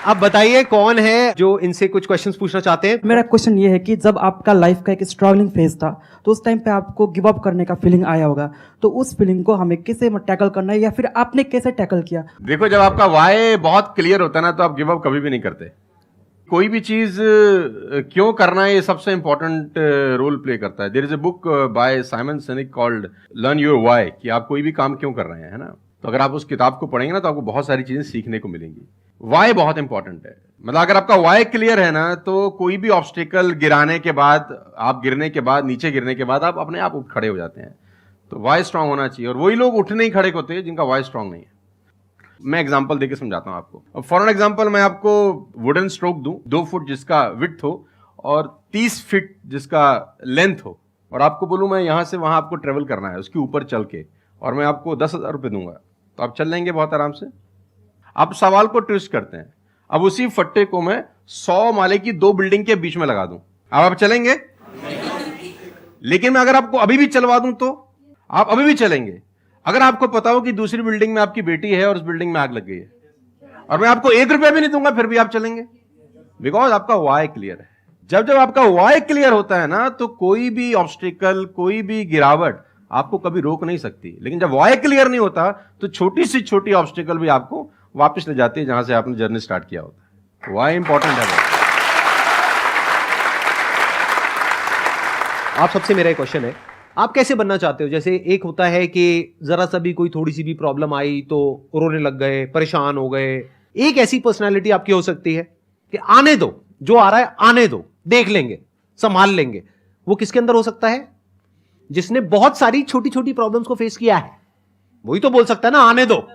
अब बताइए कौन है जो इनसे कुछ क्वेश्चंस पूछना चाहते हैं। मेरा क्वेश्चन ये है कि जब आपका लाइफ का एक स्ट्रगलिंग फेज था तो उस टाइम पे आपको गिव अप करने का फीलिंग आया होगा, तो उस फीलिंग को हमें कैसे टैकल करना है या फिर आपने कैसे टैकल किया? देखो, जब आपका वाई बहुत क्लियर होता है ना, तो आप गिव अप कभी भी नहीं करते। कोई भी चीज क्यों करना है, ये सबसे इंपॉर्टेंट रोल प्ले करता है। There is a book by Simon Sinek called learn your why, कि आप कोई भी काम क्यों कर रहे हैं, है ना। तो अगर आप उस किताब को पढ़ेंगे ना, तो आपको बहुत सारी चीजें सीखने को मिलेंगी। वाई बहुत इंपॉर्टेंट है। मतलब अगर आपका वाई क्लियर है ना, तो कोई भी ऑब्स्टिकल गिराने के बाद, आप गिरने के बाद, नीचे गिरने के बाद आप अपने आप उठ खड़े हो जाते हैं। तो वाई स्ट्रांग होना चाहिए, और वही लोग उठने ही खड़े होते हैं जिनका वाई स्ट्रांग नहीं है। मैं एग्जांपल देके समझाता हूं आपको। फॉर एन एग्जांपल, मैं आपको वुडन स्ट्रोक दूं, 2 फुट जिसका विड्थ हो और 30 फीट जिसका लेंथ हो, और आपको बोलूं मैं यहां से वहां आपको ट्रेवल करना है उसके ऊपर चल के, और मैं आपको 10,000 रुपए दूंगा, तो आप चल लेंगे बहुत आराम से। आप सवाल को ट्विस्ट करते हैं। अब उसी फट्टे को मैं 100 माले की 2 बिल्डिंग के बीच में लगा दूं, अब आप चलेंगे? लेकिन मैं अगर आपको अभी भी चलवा दूं तो आप अभी भी चलेंगे। अगर आपको पता हो कि दूसरी बिल्डिंग में आपकी बेटी है और उस बिल्डिंग में आग लग गई है, और मैं आपको 1 रुपया भी नहीं दूंगा, फिर भी आप चलेंगे? बिकॉज आपका वाई क्लियर है। जब जब आपका वाई क्लियर होता है ना, तो कोई भी ऑब्स्टिकल, कोई भी गिरावट आपको कभी रोक नहीं सकती। लेकिन जब वाई क्लियर नहीं होता, तो छोटी सी छोटी ऑब्स्टिकल भी आपको वापस ले जाती है जहां से आपने जर्नी स्टार्ट किया होता है। वाई इंपॉर्टेंट है। आप सबसे मेरा एक क्वेश्चन है, आप कैसे बनना चाहते हो? जैसे एक होता है कि जरा सा भी कोई थोड़ी सी भी प्रॉब्लम आई तो रोने लग गए, परेशान हो गए। एक ऐसी पर्सनालिटी आपकी हो सकती है कि आने दो, जो आ रहा है आने दो, देख लेंगे, संभाल लेंगे। वो किसके अंदर हो सकता है? जिसने बहुत सारी छोटी छोटी प्रॉब्लम्स को फेस किया है, वही तो बोल सकता है ना आने दो।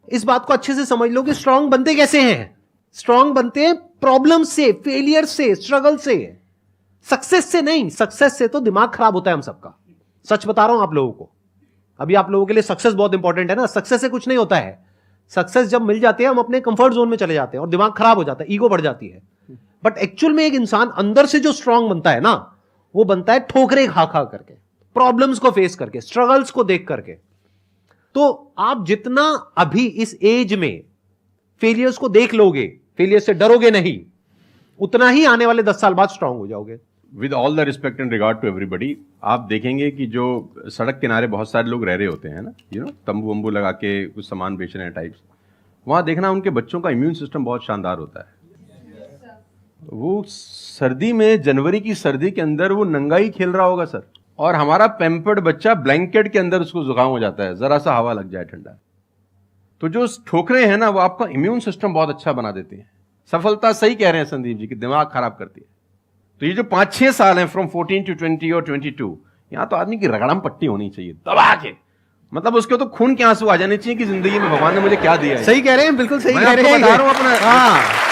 इस बात को अच्छे से समझ लो कि स्ट्रांग बनते कैसे हैं। स्ट्रांग बनते हैं प्रॉब्लम से, फेलियर से, स्ट्रगल से, सक्सेस से नहीं। सक्सेस से तो दिमाग खराब होता है हम सबका। सच बता रहा हूं आप लोगों को। अभी आप लोगों के लिए सक्सेस बहुत इंपॉर्टेंट है ना। सक्सेस से कुछ नहीं होता है। सक्सेस जब मिल जाते हैं, हम अपने कंफर्ट जोन में चले जाते हैं और दिमाग खराब हो जाता है, ईगो बढ़ जाती है। बट एक्चुअल में एक इंसान अंदर से जो स्ट्रांग बनता है ना, वो बनता है ठोकरे खा खा करके, प्रॉब्लम्स को फेस करके, स्ट्रगल्स को देख करके। तो आप जितना अभी इस एज में फेलियर्स को देख लोगे, फेलियर से डरोगे नहीं, उतना ही आने वाले 10 साल बाद स्ट्रांग हो जाओगे। With all the respect and regard to everybody, आप देखेंगे कि जो सड़क किनारे बहुत सारे लोग रह रहे होते हैं ना, तंबू वंबू लगा के कुछ सामान बेच रहे हैं टाइप्स, वहां देखना उनके बच्चों का इम्यून सिस्टम बहुत शानदार होता है। वो सर्दी में, जनवरी की सर्दी के अंदर वो नंगाई खेल रहा होगा सर, और हमारा पैम्पर्ड बच्चा ब्लैंकेट के अंदर उसको जुकाम हो जाता है जरा सा हवा लग जाए ठंडा। तो जो ठोकरे हैं ना, वो आपका इम्यून सिस्टम बहुत अच्छा बना देती है। सफलता, सही कह रहे हैं संदीप जी, कि दिमाग खराब करती है। तो ये जो 5-6 साल हैं, फ्रॉम 14 to 20 और 22, यहां तो आदमी की रगड़म पट्टी होनी चाहिए दबा के। मतलब उसके तो खून के आंसू आ जाने चाहिए कि जिंदगी में भगवान ने मुझे क्या दिया है। सही कह रहे हैं, बिल्कुल सही कह रहे हैं। बता रहा हूं अपना। हाँ।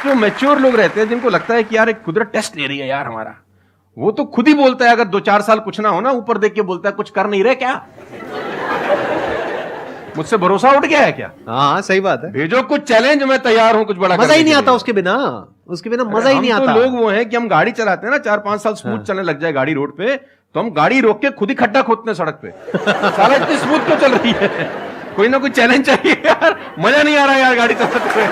जो मैच्योर लोग रहते हैं, जिनको लगता है कि यार एक कुदरत टेस्ट ले रही है यार हमारा, वो तो खुद ही बोलता है, अगर 2-4 साल कुछ ना हो ना, ऊपर देख के बोलता है कुछ कर नहीं रहे क्या, मुझसे भरोसा उठ गया है क्या? हाँ सही बात है। भेजो कुछ चैलेंज, मैं तैयार हूं कुछ बड़ा। मजा ही नहीं आता उसके बिना, उसके बिना मजा ही नहीं आता। लोग वो हैं कि हम गाड़ी चलाते हैं ना, 4-5 साल स्मूथ चलने लग जाए गाड़ी रोड पे, तो हम गाड़ी रोक के खुद ही खड्डा खोदते हैं सड़क पे। साला इतनी स्मूथ क्यों चल रही है? कोई ना कोई चैलेंज चाहिए यार, मजा नहीं आ रहा यार गाड़ी चलाते हुए।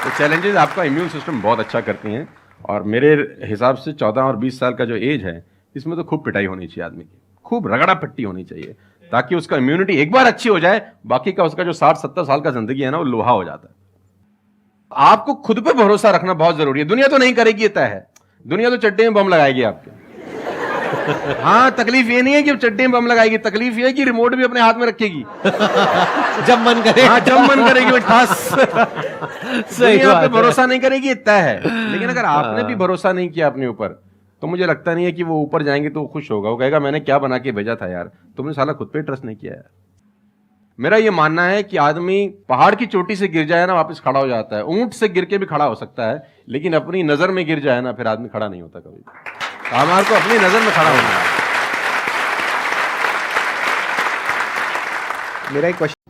तो चैलेंजेस आपका इम्यून सिस्टम बहुत अच्छा करती हैं, और मेरे हिसाब से 14 और 20 साल का जो एज है, इसमें तो खूब पिटाई होनी चाहिए आदमी की, खूब रगड़ा पट्टी होनी चाहिए, ताकि उसका इम्यूनिटी एक बार अच्छी हो जाए, बाकी का उसका जो 60-70 साल का जिंदगी है ना, वो लोहा हो जाता है। आपको खुद पे भरोसा रखना बहुत जरूरी है। दुनिया तो नहीं करेगी, ये तय है। दुनिया तो चड्डे में बम लगाएगी आपके। हाँ, तकलीफ ये नहीं है कि चड्डे में बम लगाएगी, तकलीफ ये है कि रिमोट भी अपने हाथ में रखेगी जब मन करे। हाँ, जब मन करेगी ठास। दुनिया पे भरोसा नहीं करेगी, ये तय है। लेकिन अगर आपने भी भरोसा नहीं किया अपने ऊपर, तो मुझे लगता नहीं है कि वो ऊपर जाएंगे तो वो खुश होगा। वो कहेगा मैंने क्या बना के भेजा था यार, तुमने साला खुद पे ट्रस्ट नहीं किया यार। मेरा ये मानना है कि आदमी पहाड़ की चोटी से गिर जाए ना, वापस खड़ा हो जाता है। ऊंट से गिर के भी खड़ा हो सकता है, लेकिन अपनी नजर में गिर जाए ना, फिर आदमी खड़ा नहीं होता कभी। हमारे को अपनी नजर में खड़ा होना है। मेरा एक क्वेश्चन